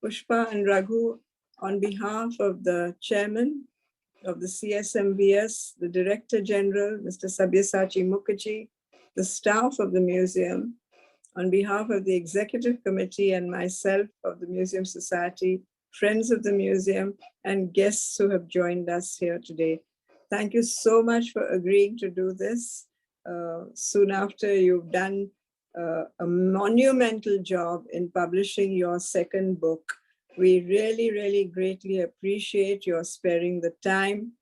Pushpa and Raghu, on behalf of the chairman of the CSMVS, the Director General, Mr. Sabyasachi Mukherjee, the staff of the museum, on behalf of the Executive Committee and myself of the Museum Society, friends of the museum, and guests who have joined us here today. Thank you so much for agreeing to do this. Soon after you've done a monumental job in publishing your second book. We really, really greatly appreciate your sparing the time.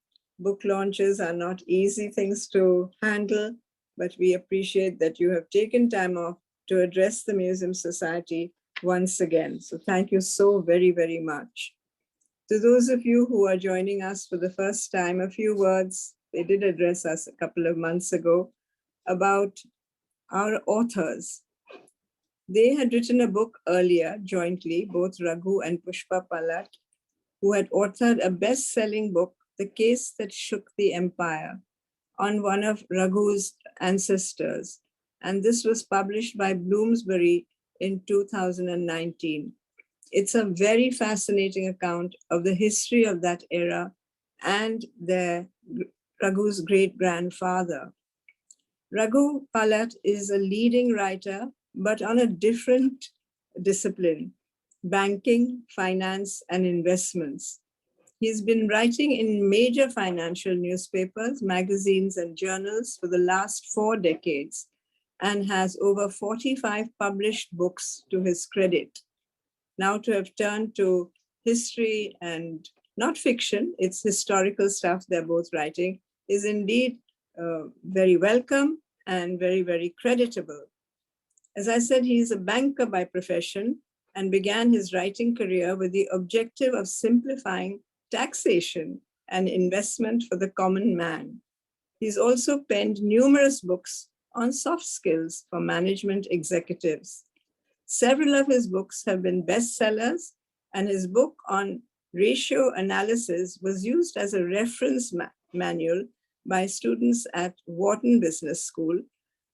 Book launches are not easy things to handle, but we appreciate that you have taken time off to address the Museum Society once again. So thank you so very, very much. To those of you who are joining us for the first time, a few words. They did address us a couple of months ago about our authors. They had written a book earlier jointly, both Raghu and Pushpa Palat, who had authored a best-selling book, The Case That Shook the Empire, on one of Raghu's ancestors. And this was published by Bloomsbury in 2019. It's a very fascinating account of the history of that era and Raghu's great-grandfather. Raghu Palat is a leading writer, but on a different discipline, banking, finance, and investments. He's been writing in major financial newspapers, magazines, and journals for the last 4 decades, and has over 45 published books to his credit. Now to have turned to history and not fiction, it's historical stuff they're both writing, is indeed very welcome and very, very creditable. As I said, he is a banker by profession and began his writing career with the objective of simplifying taxation and investment for the common man. He's also penned numerous books on soft skills for management executives. Several of his books have been bestsellers, and his book on ratio analysis was used as a reference manual by students at Wharton Business School,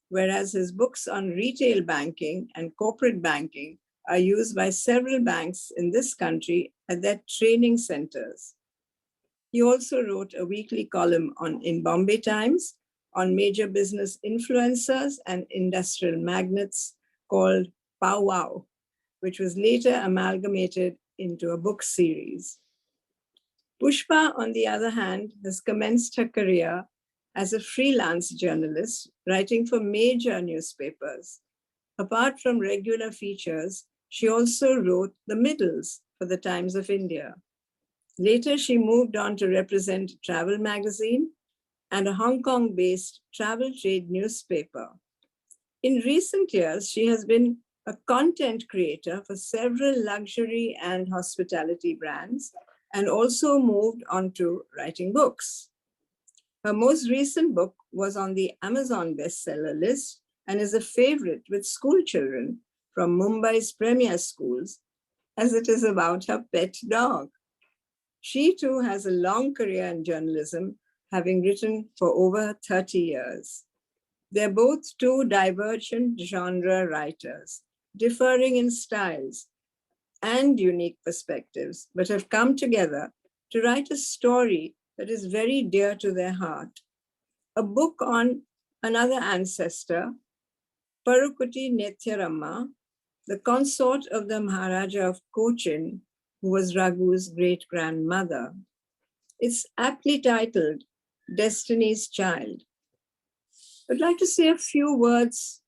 whereas his books on retail banking and corporate banking are used by several banks in this country at their training centers. He also wrote a weekly column in Bombay Times on major business influencers and industrial magnates called Pow Wow, which was later amalgamated into a book series. Pushpa, on the other hand, has commenced her career as a freelance journalist, writing for major newspapers. Apart from regular features, she also wrote the middles for the Times of India. Later, she moved on to represent Travel magazine and a Hong Kong-based travel trade newspaper. In recent years, she has been a content creator for several luxury and hospitality brands, and also moved on to writing books. Her most recent book was on the Amazon bestseller list and is a favorite with school children from Mumbai's premier schools, as it is about her pet dog. She too has a long career in journalism, having written for over 30 years. They're both two divergent genre writers, differing in styles and unique perspectives, but have come together to write a story that is very dear to their heart. A book on another ancestor, Parukutty Neithyaramma, the consort of the Maharaja of Cochin, who was Raghu's great-grandmother. It's aptly titled Destiny's Child. I'd like to say a few words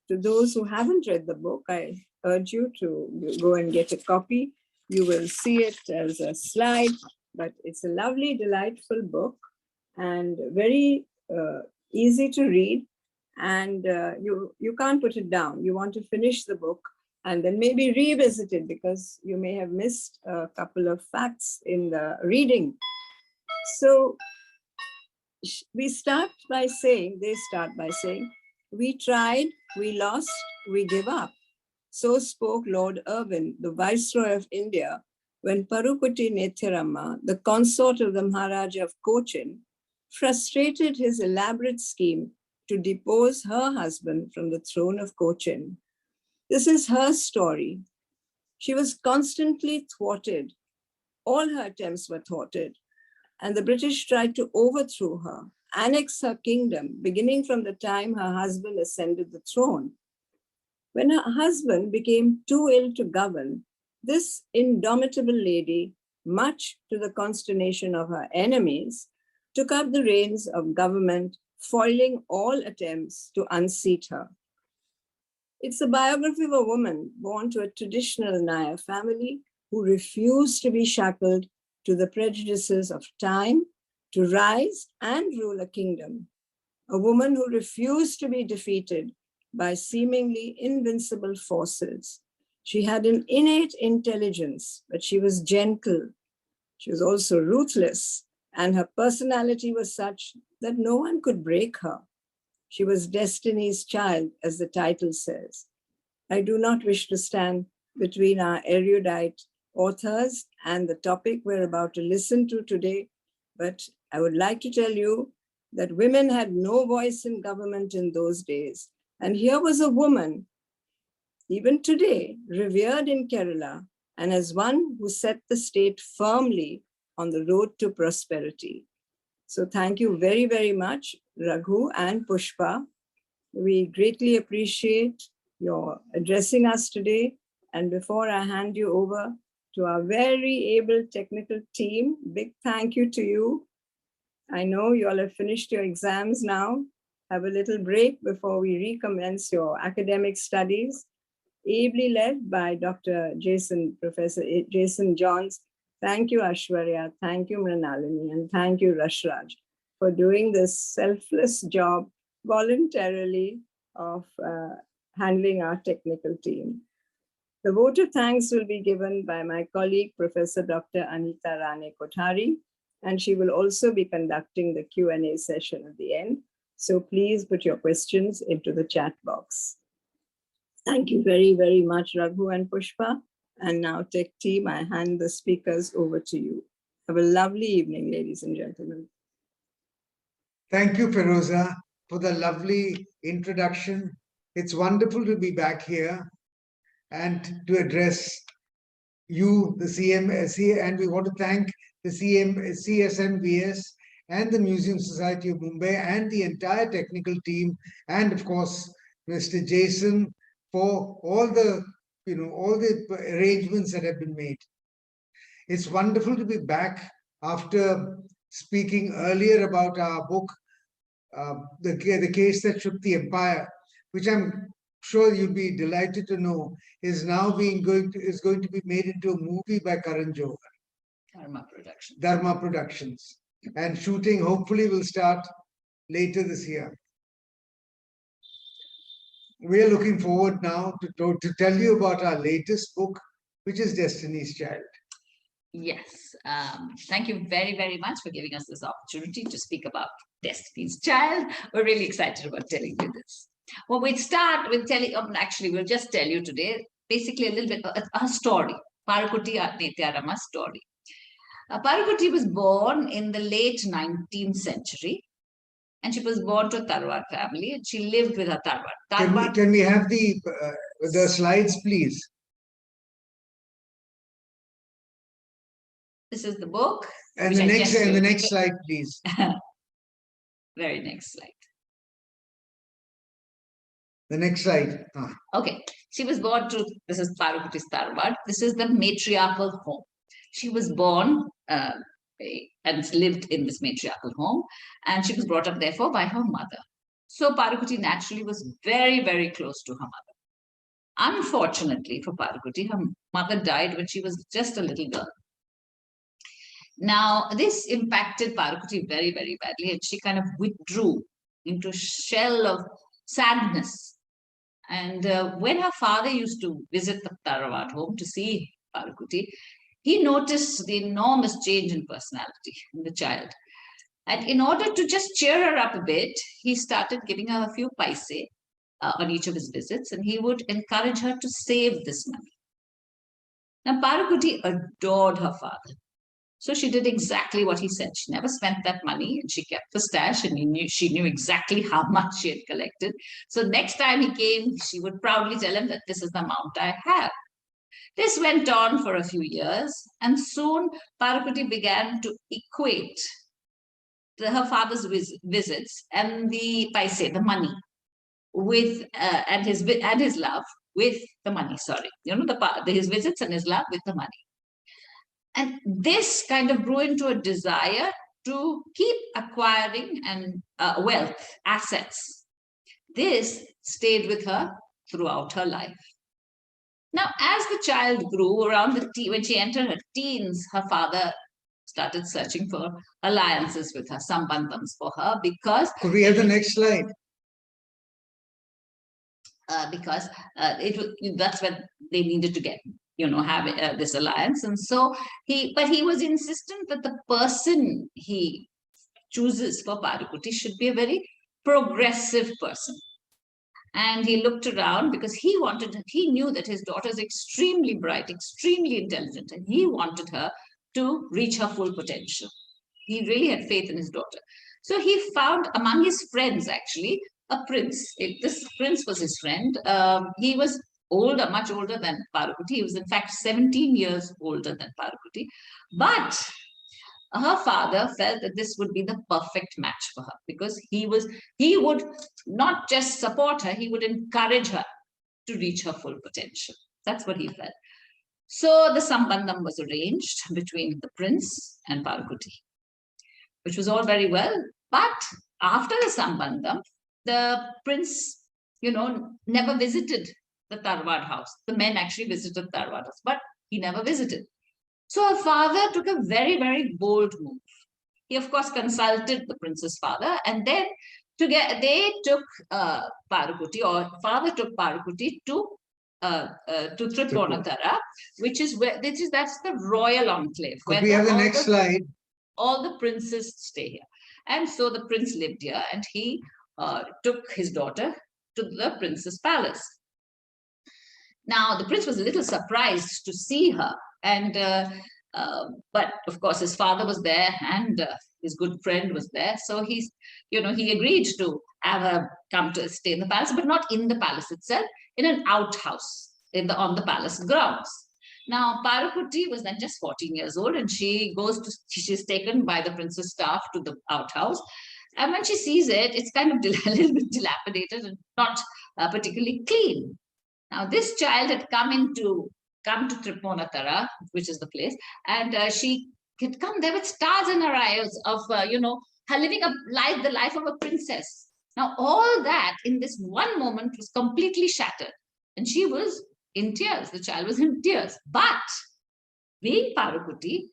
to those who haven't read the book. I urge you to go and get a copy. You will see it as a slide, but it's a lovely, delightful book and very easy to read. And you can't put it down. You want to finish the book and then maybe revisit it because you may have missed a couple of facts in the reading. So they start by saying, we tried, we lost, we give up. So spoke Lord Irwin, the Viceroy of India, when Parukutty Neithyaramma, the consort of the Maharaja of Cochin, frustrated his elaborate scheme to depose her husband from the throne of Cochin. This is her story. She was constantly thwarted. All her attempts were thwarted, and the British tried to overthrow her, annex her kingdom, beginning from the time her husband ascended the throne. When her husband became too ill to govern, this indomitable lady, much to the consternation of her enemies, took up the reins of government, foiling all attempts to unseat her. It's the biography of a woman born to a traditional Nair family who refused to be shackled to the prejudices of time, to rise and rule a kingdom. A woman who refused to be defeated by seemingly invincible forces. She had an innate intelligence, but she was gentle. She was also ruthless, and her personality was such that no one could break her. She was destiny's child, as the title says. I do not wish to stand between our erudite authors and the topic we're about to listen to today, but I would like to tell you that women had no voice in government in those days. And here was a woman, even today, revered in Kerala, and as one who set the state firmly on the road to prosperity. So thank you very, very much, Raghu and Pushpa. We greatly appreciate your addressing us today. And before I hand you over to our very able technical team, big thank you to you. I know you all have finished your exams now. Have a little break before we recommence your academic studies, ably led by Dr. Jason, Professor Jason Johns. Thank you, Ashwarya. Thank you, Mrinalini. And thank you, Rashraj, for doing this selfless job voluntarily of handling our technical team. The vote of thanks will be given by my colleague, Professor Dr. Anita Rane Kothari, and she will also be conducting the Q&A session at the end. So please put your questions into the chat box. Thank you very, very much, Raghu and Pushpa. And now, tech team, I hand the speakers over to you. Have a lovely evening, ladies and gentlemen. Thank you, Feroza, for the lovely introduction. It's wonderful to be back here and to address you, the CMSC, and we want to thank the CSMVS and the Museum Society of Mumbai and the entire technical team, and of course, Mr. Jason, for all the arrangements that have been made. It's wonderful to be back after speaking earlier about our book, the case that shook the empire, which I'm sure you'll be delighted to know is now going to be made into a movie by Karan Johar. Dharma Productions. And shooting hopefully will start later this year. We are looking forward now to tell you about our latest book, which is Destiny's Child. Yes, thank you very, very much for giving us this opportunity to speak about Destiny's Child. We're really excited about telling you this. Well, we'll start with telling, actually, we'll just tell you today, basically a little bit of a story, Parukutty Neithyaramma's story. Parukutty was born in the late 19th century, and she was born to a Tarwad family, and she lived with her Tarwad. Can we have the slides, please? This is the book. And the next slide, please. Very next slide. The next slide. Okay, she was born to, this is Parukutty's Tarwad. This is the matriarchal home. She was born and lived in this matriarchal home, and she was brought up therefore by her mother. So Parukutty naturally was very, very close to her mother. Unfortunately for Parukutty, her mother died when she was just a little girl. Now, this impacted Parukutty very, very badly, and she kind of withdrew into a shell of sadness. And when her father used to visit the Tarwad home to see Parukutty, he noticed the enormous change in personality in the child. And in order to just cheer her up a bit, he started giving her a few paise on each of his visits, and he would encourage her to save this money. Now, Parukutty adored her father. So she did exactly what he said. She never spent that money, and she kept the stash, and she knew exactly how much she had collected. So next time he came, she would proudly tell him that this is the amount I have. This went on for a few years, and soon Parukutty began to equate her father's visits and the paise, the money, with and his love with the money. Sorry, his visits and his love with the money, and this kind of grew into a desire to keep acquiring and wealth, assets. This stayed with her throughout her life. Now, as the child grew around when she entered her teens, her father started searching for alliances with her, sambandhams for her, because... Could we have the next slide? Because that's when they needed to get, have this alliance. And so he was insistent that the person he chooses for Parukutty should be a very progressive person. And he looked around because he knew that his daughter is extremely bright, extremely intelligent, and he wanted her to reach her full potential. He really had faith in his daughter. So he found among his friends, actually, a prince. This prince was his friend. He was older, much older than Parukutty. He was, in fact, 17 years older than Parukutty. But her father felt that this would be the perfect match for her, because he would not just support her, he would encourage her to reach her full potential. That's what he felt. So the Sambandham was arranged between the prince and Parukutty, which was all very well. But after the Sambandham, the prince, never visited the Tarwad house. The men actually visited the Tarwad house, but he never visited. So her father took a very, very bold move. He, of course, consulted the prince's father, and then they took Parukutty, or father took Parukutty to Thrippunithura, that's the royal enclave. Could we have the next slide? All the princes stay here. And so the prince lived here, and he took his daughter to the prince's palace. Now, the prince was a little surprised to see her. And but of course his father was there, and his good friend was there, so he agreed to have her come to stay in the palace, but not in the palace itself, in an outhouse on the palace grounds. Now Parukutty was then just 14 years old, and she's taken by the prince's staff to the outhouse, and when she sees it, it's kind of a little bit dilapidated and not particularly clean. Now this child had come to Thrippunithura, which is the place, and she had come there with stars in her eyes of, her living the life of a princess. Now, all that in this one moment was completely shattered, and she was in tears. The child was in tears. But being Parukutty,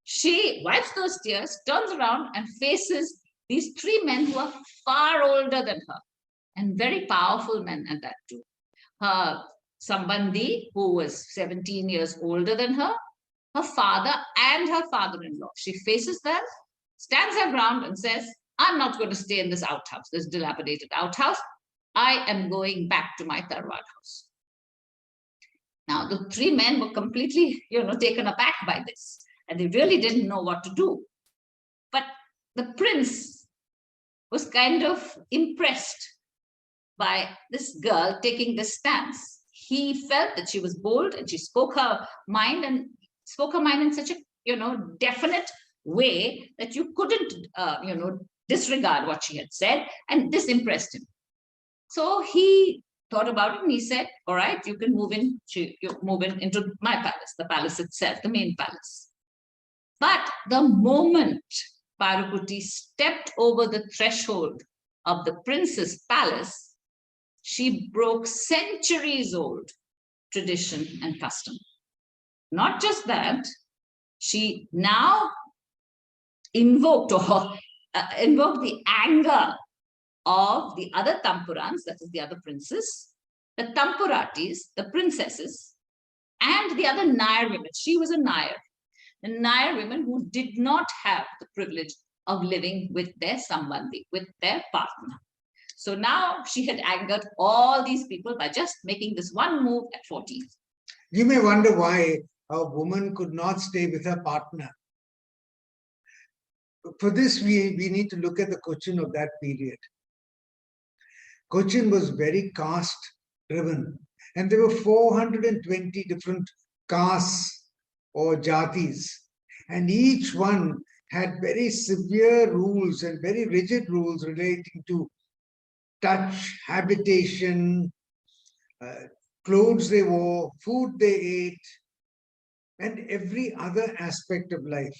she wipes those tears, turns around, and faces these three men who are far older than her, and very powerful men at that too. Her Sambandhi, who was 17 years older than her father, and her father-in-law. She faces them, stands her ground, and says, I'm not going to stay in this outhouse, this dilapidated outhouse. I am going back to my Tarwad house. Now, the three men were completely, taken aback by this, and they really didn't know what to do. But the prince was kind of impressed by this girl taking this stance. He felt that she was bold, and she spoke her mind in such a definite way that you couldn't disregard what she had said, and this impressed him. So he thought about it, and he said, all right, you can move in into my palace, the palace itself, the main palace. But the moment Parukutty stepped over the threshold of the prince's palace, she broke centuries-old tradition and custom. Not just that, she now invoked the anger of the other Tampurans, that is the other princes, the Tampuratis, the princesses, and the other Nair women. She was a Nair. The Nair women who did not have the privilege of living with their Sambandhi, with their partner. So now she had angered all these people by just making this one move at 14. You may wonder why a woman could not stay with her partner. For this, we need to look at the Cochin of that period. Cochin was very caste-driven. And there were 420 different castes or jatis, and each one had very severe rules and very rigid rules relating to touch, habitation, clothes they wore, food they ate, and every other aspect of life.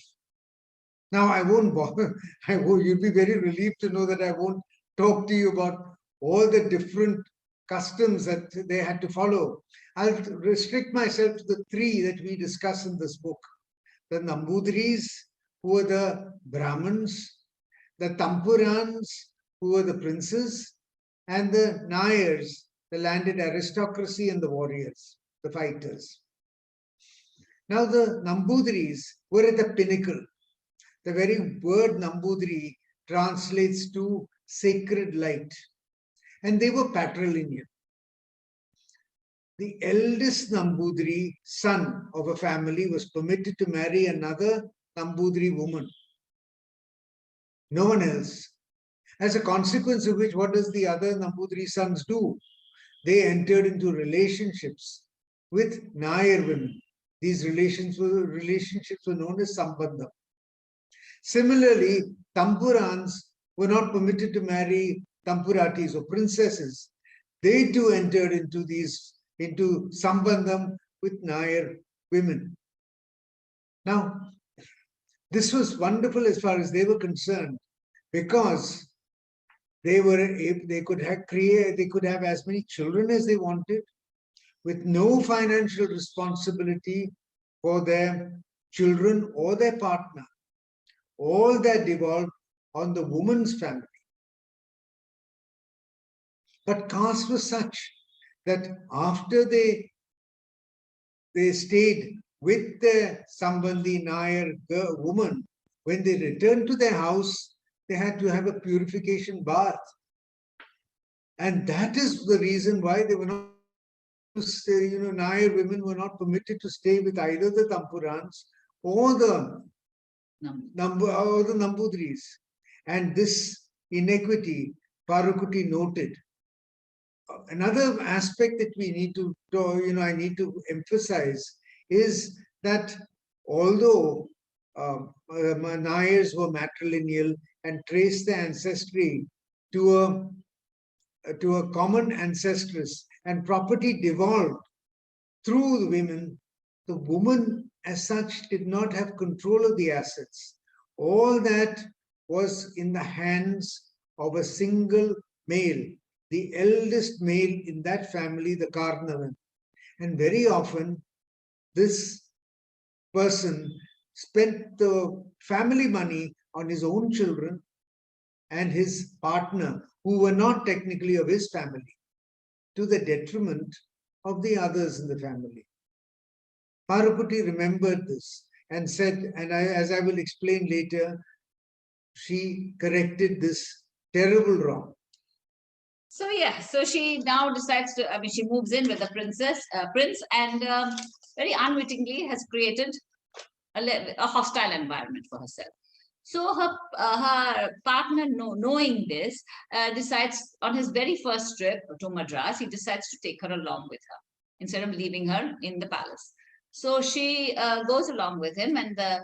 Now, I won't bother, you'll be very relieved to know that I won't talk to you about all the different customs that they had to follow. I'll restrict myself to the three that we discuss in this book. The Nambudris, who were the Brahmins, the Tampurans, who were the princes, and the Nayars, the landed aristocracy and the warriors, the fighters. Now the Nambudris were at the pinnacle. The very word Nambudri translates to sacred light. And they were patrilineal. The eldest Nambudri son of a family was permitted to marry another Nambudri woman. No one else. As a consequence of which, what does the other Nambudri sons do? They entered into relationships with Nayar women. These relationships were known as Sambandham. Similarly, Tampurans were not permitted to marry Tampuratis or princesses. They too entered into Sambandham with Nayar women. Now, this was wonderful as far as they were concerned, because they could have as many children as they wanted, with no financial responsibility for their children or their partner. All that devolved on the woman's family. But caste was such that after they stayed with their Sambandhi Nayar woman, when they returned to their house, they had to have a purification bath. And that is the reason why they were not to stay, Nayar women were not permitted to stay with either the Tampurans or the Nambudris. And this inequity, Parukutty noted. Another aspect that we need to, I need to emphasize is that although Nayars were matrilineal and traced their ancestry to a common ancestress, and property devolved through the women, the woman as such did not have control of the assets. All that was in the hands of a single male, the eldest male in that family, the Karnavan. And very often, this person spent the family money on his own children and his partner, who were not technically of his family, to the detriment of the others in the family. Parukutty remembered this and said, and as I will explain later, she corrected this terrible wrong. So yeah, so she now decides to, she moves in with the prince, and very unwittingly has created a hostile environment for herself. So her partner, knowing this, decides on his very first trip to Madras, he decides to take her along with her instead of leaving her in the palace. So she goes along with him, and the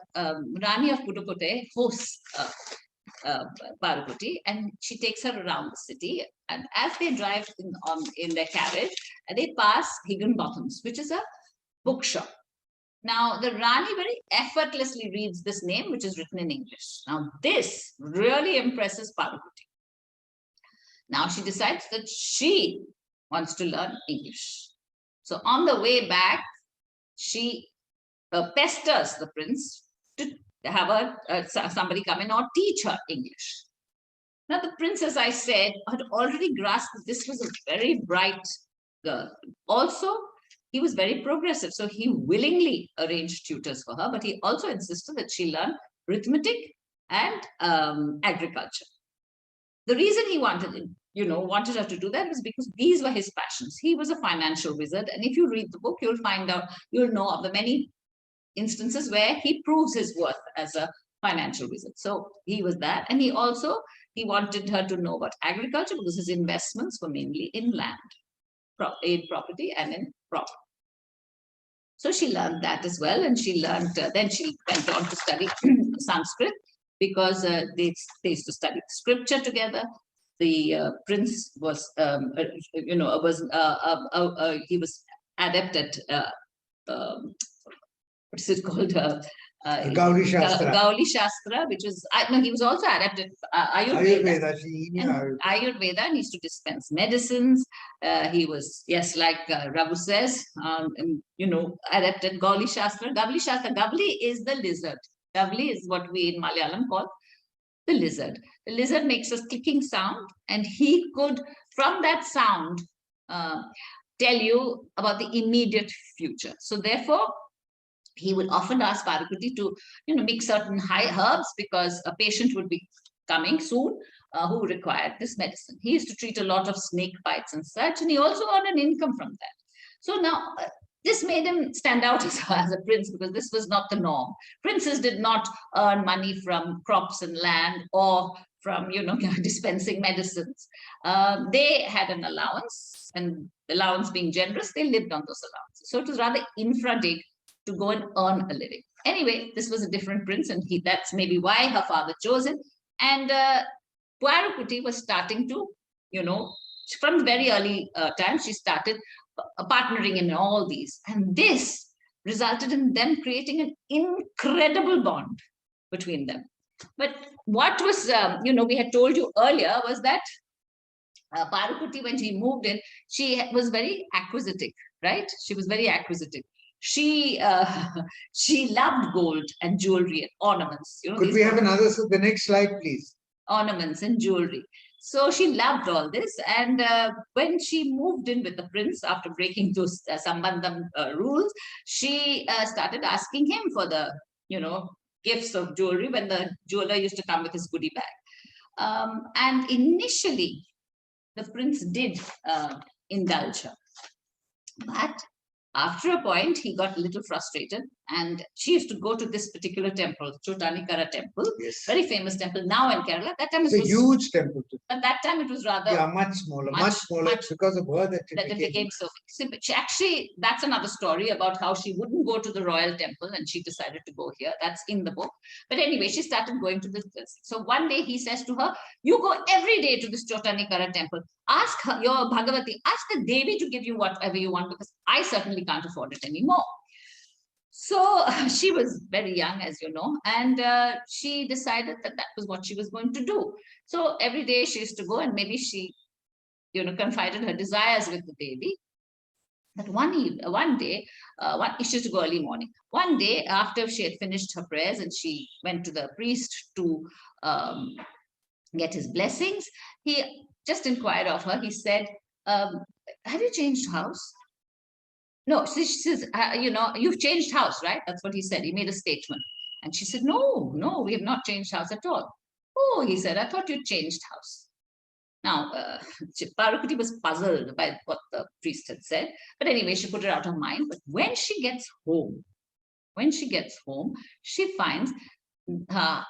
Rani of Pudukkottai hosts Parukutty, and she takes her around the city. And as they drive in their carriage, they pass Higginbotham's, which is a bookshop. Now, the Rani very effortlessly reads this name, which is written in English. Now, this really impresses Parukutty. Now, she decides that she wants to learn English. So, on the way back, she pesters the prince to have somebody come in or teach her English. Now, the prince, as I said, had already grasped that this was a very bright girl. Also, he was very progressive, so he willingly arranged tutors for her, but he also insisted that she learn arithmetic and agriculture. The reason he wanted her to do that was because these were his passions. He was a financial wizard, and if you read the book, you'll know of the many instances where he proves his worth as a financial wizard. So he was that, and he wanted her to know about agriculture because his investments were mainly in land. aid property and in property. So she learned that as well, and she learned. Then she went on to study Sanskrit because they used to study scripture together. The prince was, he was adept at what's it called? Gauli Shastra. Gauli Shastra, which was, no, he was also adept at Ayurveda. Ayurveda, and he used to dispense medicines. He was, yes, like Raghu says, adept at Gauli Shastra. Gauli Shastra. Gauli is the lizard. Gauli is what we in Malayalam call the lizard. The lizard makes a clicking sound, and he could, from that sound, tell you about the immediate future. So therefore, he would often ask Parukutty to, mix certain high herbs because a patient would be coming soon who required this medicine. He used to treat a lot of snake bites and such, and he also earned an income from that. So now this made him stand out as a prince, because this was not the norm. Princes did not earn money from crops and land or from, dispensing medicines. They had an allowance, and allowance being generous, they lived on those allowances. So it was rather infra-dig to go and earn a living. Anyway, this was a different prince, and that's maybe why her father chose it. And Parukutty was starting to, from very early times, she started partnering in all these. And this resulted in them creating an incredible bond between them. But what was, we had told you earlier was that Parukutty, when she moved in, she was very acquisitive, right? She was very acquisitive. She loved gold and jewelry and ornaments. Could we have the next slide, please? Ornaments and jewelry. So she loved all this. And when she moved in with the prince, after breaking those Sambandham rules, she started asking him for the, gifts of jewelry when the jeweler used to come with his goodie bag. And initially, the prince did indulge her. But after a point, he got a little frustrated, and she used to go to this particular temple, Chottanikkara Temple, yes, very famous temple now in Kerala. That time it's a huge temple. At that time, it was rather much smaller because of her that it became so. She actually, that's another story about how she wouldn't go to the royal temple, and she decided to go here. That's in the book. But anyway, she started going to this. So one day he says to her, "You go every day to this Chottanikkara Temple. Ask her, your Bhagavati, ask the Devi to give you whatever you want, because I certainly can't afford it anymore." So she was very young, as you know, and she decided that was what she was going to do. So every day she used to go, and maybe she, confided her desires with the Devi. But one day, she used to go early morning. One day, after she had finished her prayers and she went to the priest to get his blessings, he just inquired of her. He said, "Have you changed house?" No, she says, "You've changed house, right?" That's what he said. He made a statement. And she said, no, we have not changed house at all. "Oh," he said, "I thought you changed house." Now, Parukutty was puzzled by what the priest had said. But anyway, she put it out of mind. But when she gets home, she finds her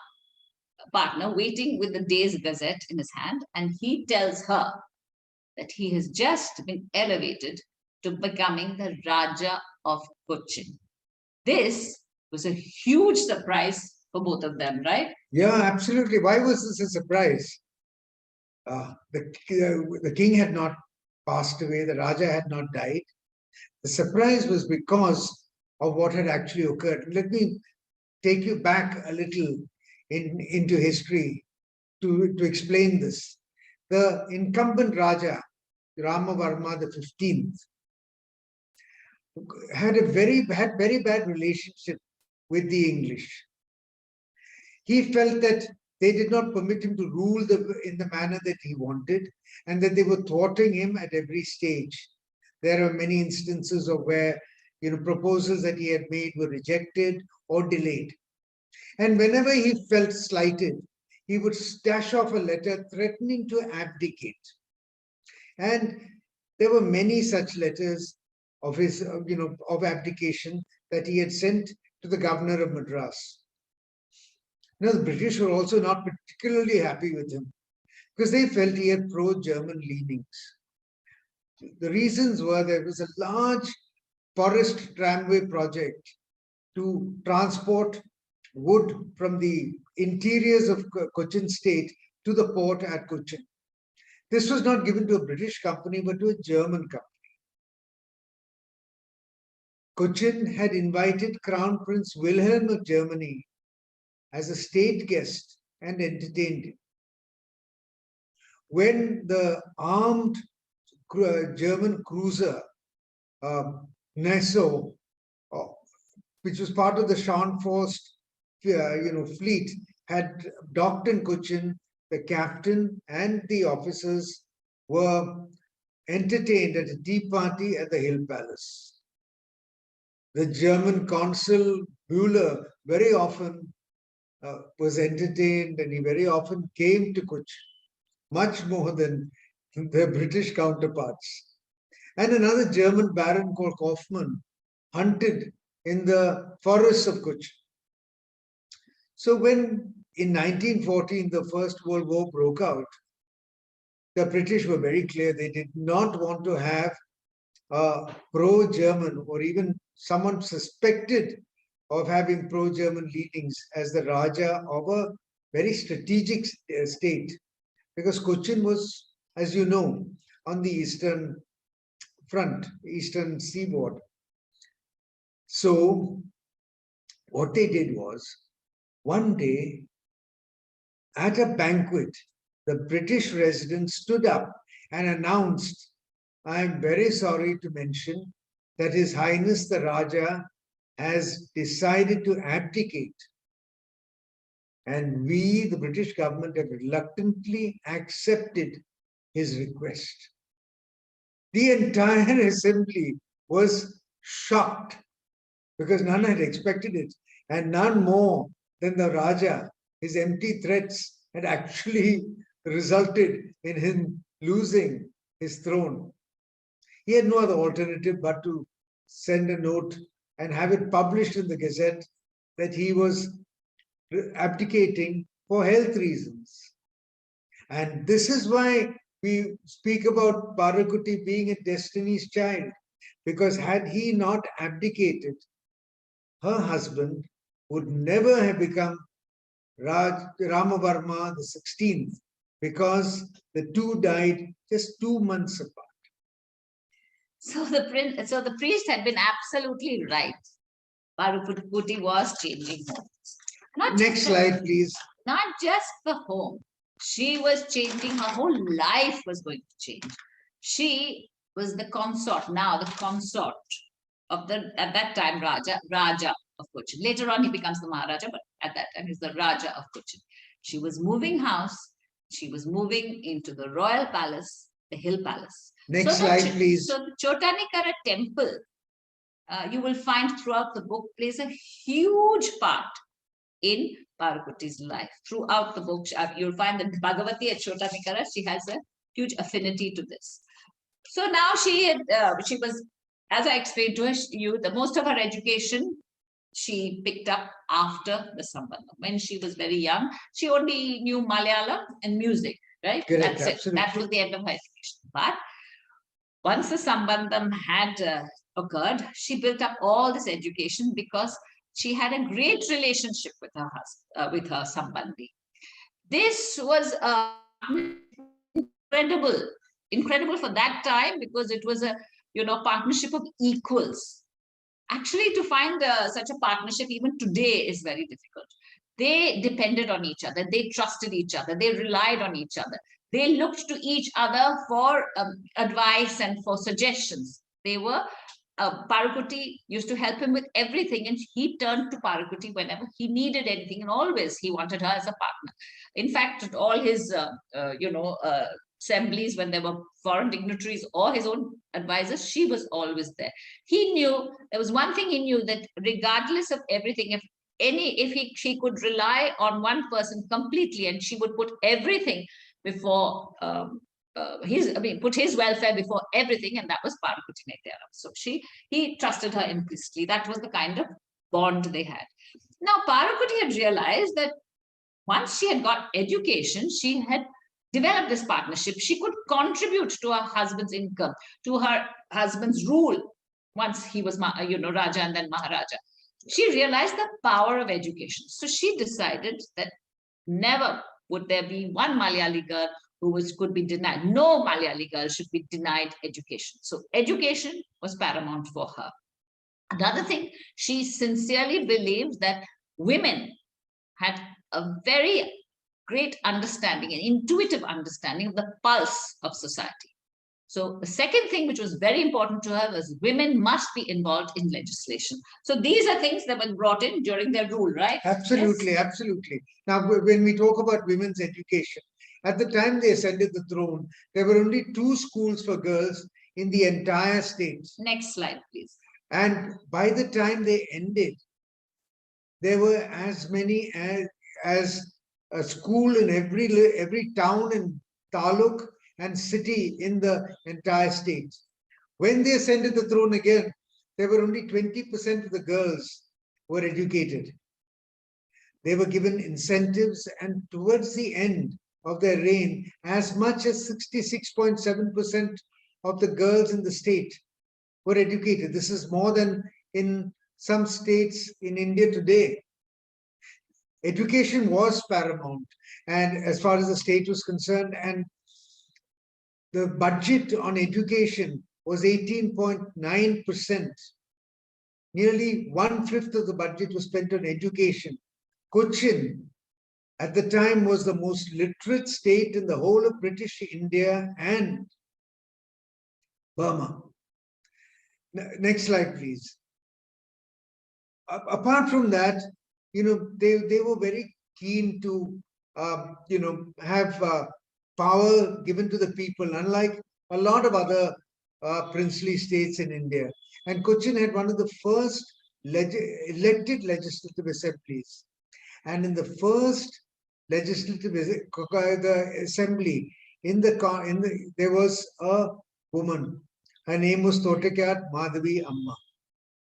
partner waiting with the day's gazette in his hand. And he tells her that he has just been elevated to becoming the Raja of Cochin. This was a huge surprise for both of them, right? Yeah, absolutely. Why was this a surprise? The king had not passed away, the Raja had not died. The surprise was because of what had actually occurred. Let me take you back a little into history to explain this. The incumbent Raja, Ramavarma the 15th, had very bad relationship with the English. He felt that they did not permit him to rule in the manner that he wanted, and that they were thwarting him at every stage. There are many instances of where proposals that he had made were rejected or delayed. And whenever he felt slighted, he would dash off a letter threatening to abdicate. And there were many such letters of his, of abdication that he had sent to the governor of Madras. The British were also not particularly happy with him because they felt he had pro-German leanings. The reasons were there was a large forest tramway project to transport wood from the interiors of Cochin state to the port at Cochin. This was not given to a British company, but to a German company. Cochin had invited Crown Prince Wilhelm of Germany as a state guest and entertained him. When the armed German cruiser Nassau, which was part of the Scharnhorst fleet, had docked in Cochin, the captain and the officers were entertained at a tea party at the Hill Palace. The German consul Bühler very often was entertained, and he very often came to Cochin, much more than their British counterparts. And another German baron called Kaufmann hunted in the forests of Cochin. So when in 1914 the First World War broke out, the British were very clear they did not want to have a pro-German or even someone suspected of having pro-German leanings as the Raja of a very strategic state, because Cochin was, as you know, on the eastern front, eastern seaboard. So what they did was, one day at a banquet, the British resident stood up and announced, "I am very sorry to mention that His Highness the Raja has decided to abdicate. And we, the British government, have reluctantly accepted his request." The entire assembly was shocked because none had expected it, and none more than the Raja. His empty threats had actually resulted in him losing his throne. He had no other alternative but to send a note and have it published in the Gazette that he was abdicating for health reasons. And this is why we speak about Parukutty being a destiny's child, because had he not abdicated, her husband would never have become Ramavarma the 16th, because the two died just 2 months apart. So the priest had been absolutely right. Parukutty was changing homes. Next slide, please. Not just the home. She was changing, her whole life was going to change. She was the consort, now the consort of the, at that time, Raja of Cochin. Later on, he becomes the Maharaja, but at that time, he's the Raja of Cochin. She was moving house. She was moving into the royal palace, the Hill Palace. Next slide, please. So the Chottanikkara Temple, you will find throughout the book, plays a huge part in Parukutty's life. Throughout the book, you'll find that Bhagavati at Chottanikkara, she has a huge affinity to this. So now she was, as I explained to you, the most of her education she picked up after the Sambandham. When she was very young, she only knew Malayalam and music, right? Correct, that's absolutely. it. That was the end of her education. But once the Sambandham had occurred, she built up all this education because she had a great relationship with her husband, with her Sambandhi. This was incredible for that time, because it was a partnership of equals. Actually, to find such a partnership even today is very difficult. They depended on each other. They trusted each other. They relied on each other. They looked to each other for advice and for suggestions. They were, Parukutty used to help him with everything, and he turned to Parukutty whenever he needed anything, and always he wanted her as a partner. In fact, at all his, assemblies, when there were foreign dignitaries or his own advisors, she was always there. He knew, there was one thing he knew, that regardless of everything, she could rely on one person completely, and she would put everything before put his welfare before everything, and that was Parukutty Neithyaramma. So he trusted her implicitly. That was the kind of bond they had. Now, Parukutty had realized that once she had got education, she had develop this partnership, she could contribute to her husband's income, to her husband's rule once he was, Raja and then Maharaja. She realized the power of education. So she decided that never would there be one Malayali girl could be denied. No Malayali girl should be denied education. So education was paramount for her. Another thing, she sincerely believed that women had a very great understanding, an intuitive understanding of the pulse of society. So the second thing which was very important to her was women must be involved in legislation. So these are things that were brought in during their rule, right? Absolutely, Yes? absolutely. Now, when we talk about women's education, at the time they ascended the throne, there were only 2 schools for girls in the entire state. Next slide, please. And by the time they ended, there were as many as a school in every town and taluk and city in the entire state. When they ascended the throne again, there were only 20% of the girls were educated. They were given incentives, and towards the end of their reign, as much as 66.7% of the girls in the state were educated. This is more than in some states in India today. Education was paramount, and as far as the state was concerned, and the budget on education was 18.9%. Nearly 1/5 of the budget was spent on education. Cochin, at the time, was the most literate state in the whole of British India and Burma. Next slide, please. Apart from that, they were very keen to, have power given to the people, unlike a lot of other princely states in India. And Cochin had one of the first elected legislative assemblies. And in the first legislative assembly, there was a woman. Her name was Chottanikkara Temple.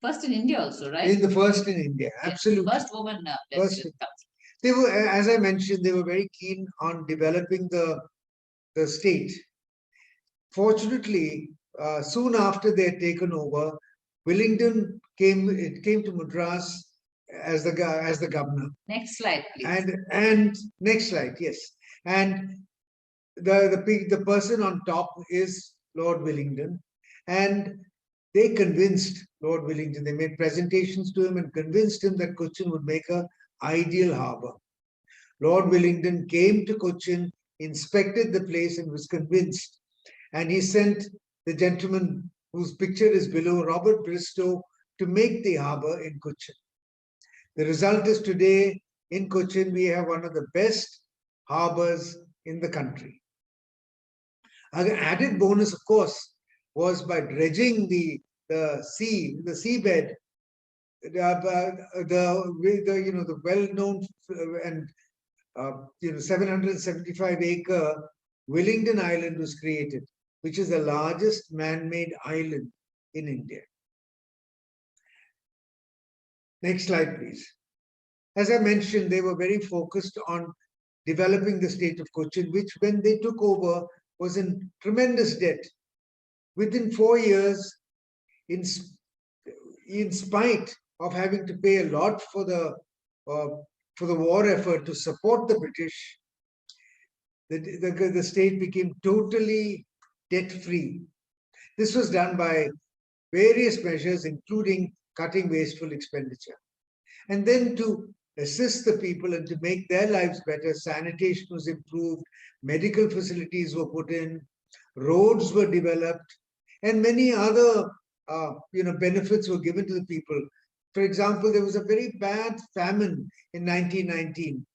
First in India also, right? In the first in India, absolutely. Yes, first woman legislative council. They were, as I mentioned, they were very keen on developing the state. Fortunately, soon after they had taken over, Wellington came to Madras as the governor. Next slide, please. And next slide, yes. And the person on top is Lord Wellington, and they convinced Lord Wellington. They made presentations to him and convinced him that Cochin would make an ideal harbour. Lord Wellington came to Cochin, inspected the place, and was convinced. And he sent the gentleman whose picture is below, Robert Bristow, to make the harbour in Cochin. The result is today in Cochin, we have one of the best harbours in the country. An added bonus, of course, was by dredging the seabed, the well-known and 775-acre Wellington Island was created, which is the largest man-made island in India. Next slide, please. As I mentioned, they were very focused on developing the state of Cochin, which when they took over was in tremendous debt. Within 4 years, in spite of having to pay a lot for the war effort to support the British, the state became totally debt-free. This was done by various measures, including cutting wasteful expenditure. And then to assist the people and to make their lives better, sanitation was improved, medical facilities were put in, roads were developed, and many other benefits were given to the people. For example, there was a very bad famine in 1919.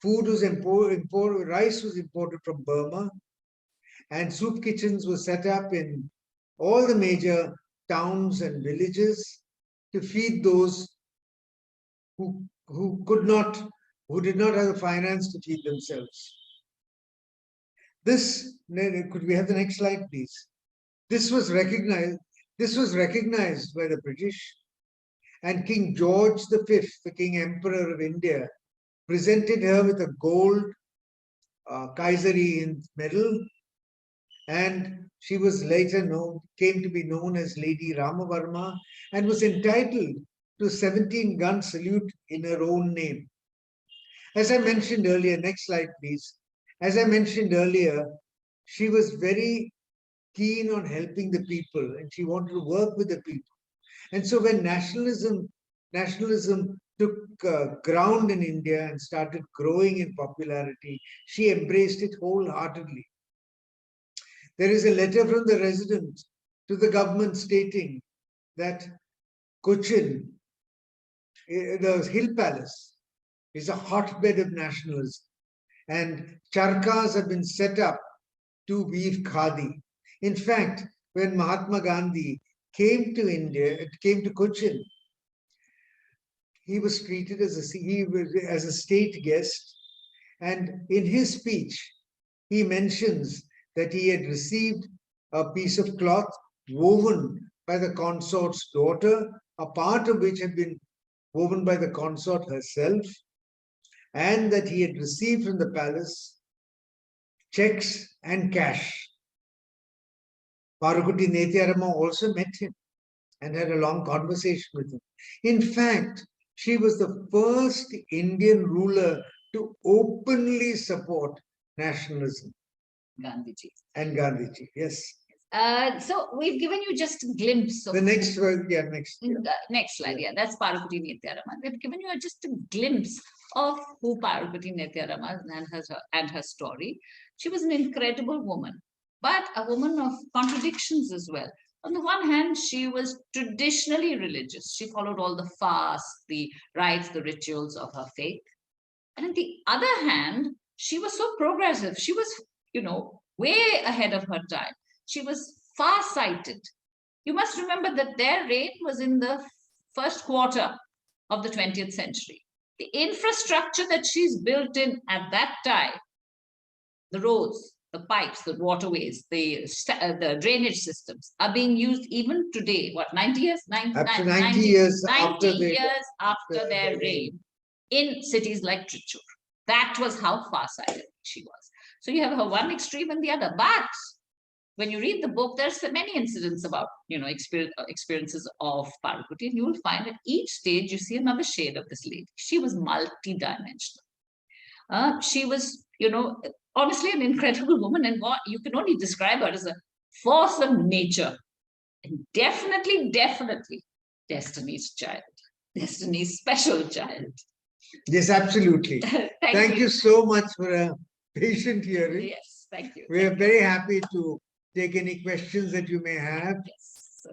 Food was imported, rice was imported from Burma, and soup kitchens were set up in all the major towns and villages to feed those who did not have the finance to feed themselves. Could we have the next slide, please? This was recognized by the British, and King George V, the King Emperor of India, presented her with a gold Kaiseri medal, and she was later came to be known as Lady Ramavarma, and was entitled to 17-gun salute in her own name. As I mentioned earlier, next slide please. As I mentioned earlier, she was very keen on helping the people, and she wanted to work with the people. And so when nationalism took ground in India and started growing in popularity, she embraced it wholeheartedly. There is a letter from the resident to the government stating that Cochin, the Hill Palace, is a hotbed of nationalism, and charkas have been set up to weave khadi. In fact, when Mahatma Gandhi came to India, came to Cochin, he was treated as a state guest, and in his speech, he mentions that he had received a piece of cloth woven by the consort's daughter, a part of which had been woven by the consort herself, and that he had received from the palace checks and cash. Parukutty Neithyaramma also met him and had a long conversation with him. In fact, she was the first Indian ruler to openly support nationalism. Gandhiji. And Gandhiji, yes. So we've given you just a glimpse of the next one, yeah, next. Next slide, yeah, that's Parukutty Neithyaramma. We've given you just a glimpse of who Parukutty Neithyaramma and her story. She was an incredible woman, but a woman of contradictions as well. On the one hand, she was traditionally religious. She followed all the fasts, the rites, the rituals of her faith. And on the other hand, she was so progressive. She was, way ahead of her time. She was far-sighted. You must remember that their reign was in the first quarter of the 20th century. The infrastructure that she's built in at that time, the roads, the pipes, the waterways, the drainage systems are being used even today. What, 90 years? 90 years after their reign in cities like Trichy. That was how far-sighted she was. So you have her one extreme and the other. But when you read the book, there's many incidents about, experiences of Parukutty, and you will find at each stage you see another shade of this lady. She was multi-dimensional. She was, honestly an incredible woman, and what you can only describe her as a force of nature, and definitely Destiny's child, Destiny's special child. Yes, absolutely. Thank you so much for a patient hearing. Yes, thank you. We are very happy to take any questions that you may have. Yes.